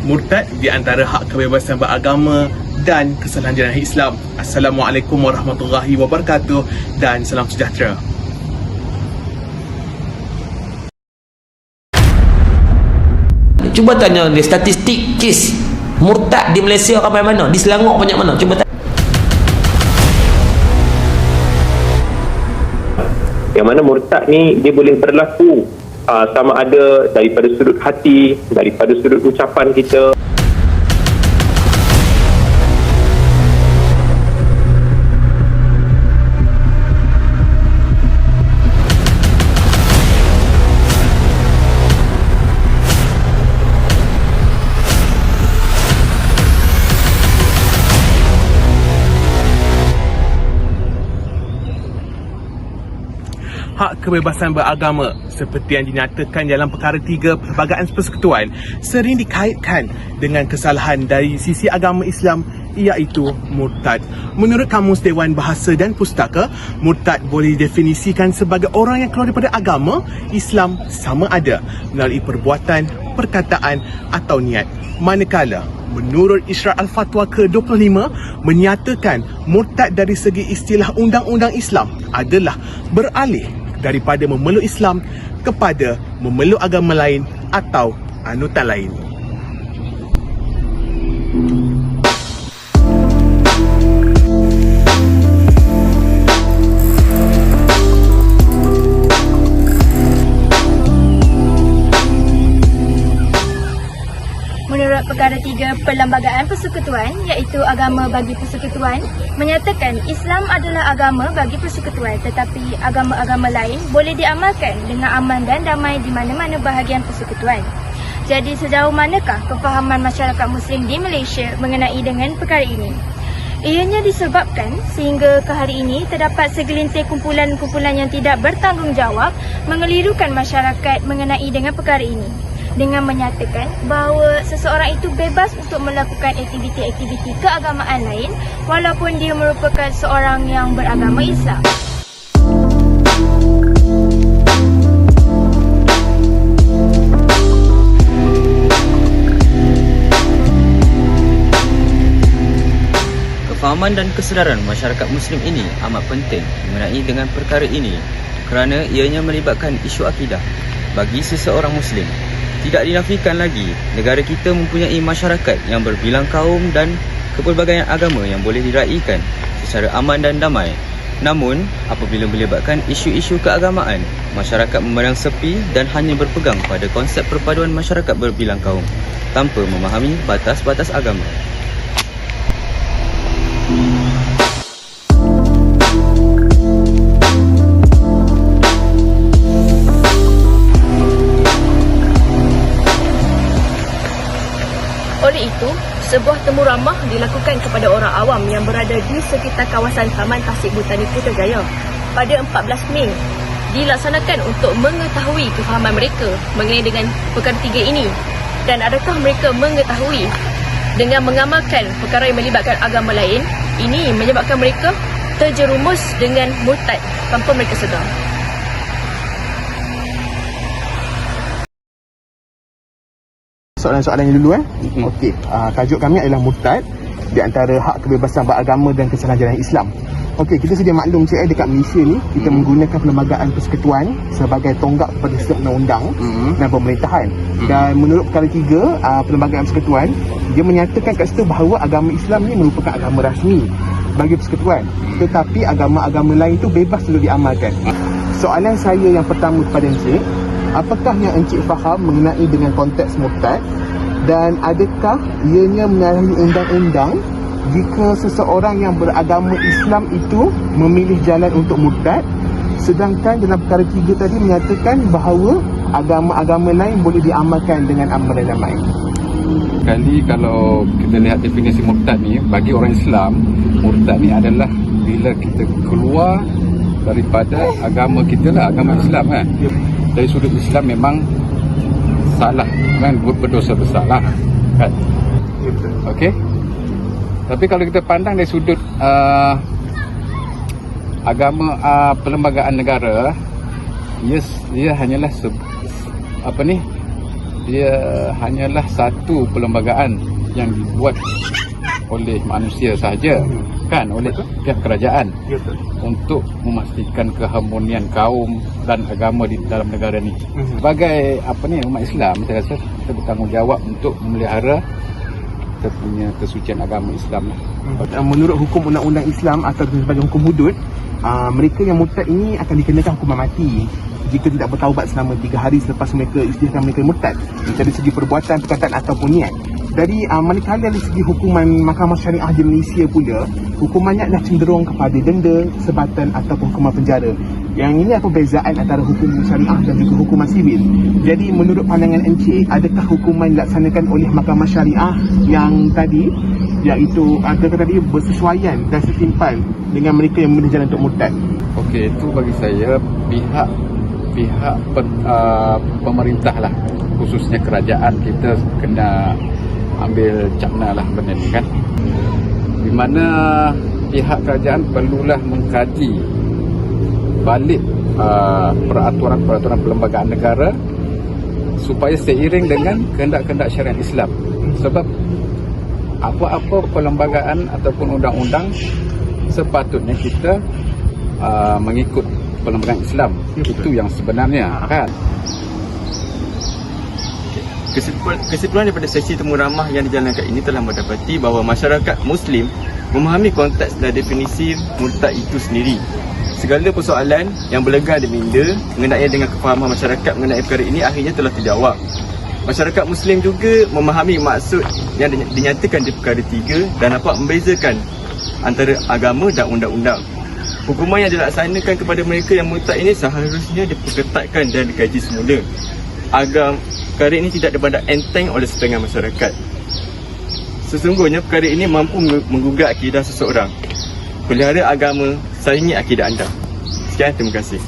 murtad di antara hak kebebasan beragama dan kesalahan jenayah Islam. Assalamualaikum warahmatullahi wabarakatuh dan salam sejahtera. Cuba tanya dia statistik kes murtad di Malaysia ramai mana, di Selangor banyak mana, cuba tanya. Yang mana murtad ni dia boleh berlaku sama ada daripada sudut hati, daripada sudut ucapan kita. Hak kebebasan beragama seperti yang dinyatakan dalam perkara 3 Perlembagaan Persekutuan sering dikaitkan dengan kesalahan dari sisi agama Islam, iaitu murtad. Menurut Kamus Dewan Bahasa dan Pustaka, murtad boleh didefinisikan sebagai orang yang keluar daripada agama Islam sama ada melalui perbuatan, perkataan atau niat. Manakala menurut Isyrak Al-Fatwa ke-25 menyatakan murtad dari segi istilah undang-undang Islam adalah beralih daripada memeluk Islam kepada memeluk agama lain atau anutan lain. Menurut perkara 3 Perlembagaan Persekutuan, iaitu agama bagi persekutuan, menyatakan Islam adalah agama bagi persekutuan, tetapi agama-agama lain boleh diamalkan dengan aman dan damai di mana-mana bahagian persekutuan. Jadi sejauh manakah kefahaman masyarakat Muslim di Malaysia mengenai dengan perkara ini? Ianya disebabkan sehingga ke hari ini terdapat segelintir kumpulan-kumpulan yang tidak bertanggungjawab mengelirukan masyarakat mengenai dengan perkara ini, dengan menyatakan bahawa seseorang itu bebas untuk melakukan aktiviti-aktiviti keagamaan lain walaupun dia merupakan seorang yang beragama Islam. Kefahaman dan kesedaran masyarakat Muslim ini amat penting mengenai dengan perkara ini kerana ianya melibatkan isu akidah bagi seseorang Muslim. Tidak dinafikan lagi, negara kita mempunyai masyarakat yang berbilang kaum dan kepelbagaian agama yang boleh diraikan secara aman dan damai. Namun, apabila melibatkan isu-isu keagamaan, masyarakat memandang sepi dan hanya berpegang pada konsep perpaduan masyarakat berbilang kaum tanpa memahami batas-batas agama. Oleh itu, sebuah temu ramah dilakukan kepada orang awam yang berada di sekitar kawasan Taman Tasik Botani Putrajaya pada 14 Mei dilaksanakan untuk mengetahui kefahaman mereka mengenai dengan perkara 3 ini, dan adakah mereka mengetahui dengan mengamalkan perkara yang melibatkan agama lain ini menyebabkan mereka terjerumus dengan murtad tanpa mereka sedar. Soalan-soalan yang dulu Okey, tajuk kami adalah murtad di antara hak kebebasan beragama dan kesalahan jenayah Islam. Okey, kita sedia maklum dekat Malaysia ni kita menggunakan Perlembagaan Persekutuan sebagai tonggak kepada setiap undang-undang dan pemerintahan. Dan menurut perkara 3 Perlembagaan Persekutuan, dia menyatakan kat situ bahawa agama Islam ni merupakan agama rasmi bagi persekutuan, tetapi agama-agama lain tu bebas untuk diamalkan. Soalan saya yang pertama kepada Encik, apakah yang Encik faham mengenai dengan konteks murtad, dan adakah ianya menyalahi undang-undang jika seseorang yang beragama Islam itu memilih jalan untuk murtad, sedangkan dalam perkara 3 tadi menyatakan bahawa agama-agama lain boleh diamalkan dengan aman dan damai? Kali kalau kita lihat definisi murtad ni, bagi orang Islam, murtad ni adalah bila kita keluar daripada agama kita lah, agama Islam kan. Dari sudut Islam memang salah kan, berdosa besar lah kan. Okey. Tapi kalau kita pandang dari sudut agama, perlembagaan negara, ia hanyalah dia hanyalah satu perlembagaan yang dibuat oleh manusia sahaja, kan, oleh pihak kerajaan untuk memastikan keharmonian kaum dan agama di dalam negara ni. Sebagai umat Islam, saya rasa kita bertanggungjawab untuk memelihara kita punya kesucian agama Islam lah. Menurut hukum undang-undang Islam atau sebagai hukum hudud, mereka yang murtad ini akan dikenakan hukuman mati jika tidak bertaubat selama 3 hari selepas mereka isytiharkan mereka murtad, dari segi perbuatan, perkataan ataupun niat. Dari manakala dari segi hukuman Mahkamah Syariah di Malaysia pula, hukumannya adalah cenderung kepada denda, sebatan ataupun hukuman penjara. Yang ini apa perbezaan antara hukum syariah dan juga hukuman sivil? Jadi menurut pandangan Encik, adakah hukuman dilaksanakan oleh Mahkamah Syariah yang tadi, iaitu tadi bersesuaian dan setimpal dengan mereka yang menempuh jalan untuk murtad? Okey, itu bagi saya pihak pemerintah lah, khususnya kerajaan kita kena ambil cakna lah benda ni, kan, di mana pihak kerajaan perlulah mengkaji balik peraturan-peraturan perlembagaan negara supaya seiring dengan kehendak-kehendak syariat Islam. Sebab apa-apa perlembagaan ataupun undang-undang sepatutnya kita mengikut perlembagaan Islam. Itu yang sebenarnya, kan. Kesimpulan daripada sesi temu ramah yang dijalankan ini telah mendapati bahawa masyarakat Muslim memahami konteks dan definisi murtad itu sendiri. Segala persoalan yang berlegar dan minda mengenai dengan kefahaman masyarakat mengenai perkara ini akhirnya telah terjawab. Masyarakat Muslim juga memahami maksud yang dinyatakan di perkara 3 dan dapat membezakan antara agama dan undang-undang. Hukuman yang dilaksanakan kepada mereka yang murtad ini seharusnya diperketatkan dan dikaji semula agar perkara ini tidak dipandang enteng oleh setengah masyarakat. Sesungguhnya perkara ini mampu menggugat akidah seseorang. Pelihara agama, sayangi akidah anda. Sekian, terima kasih.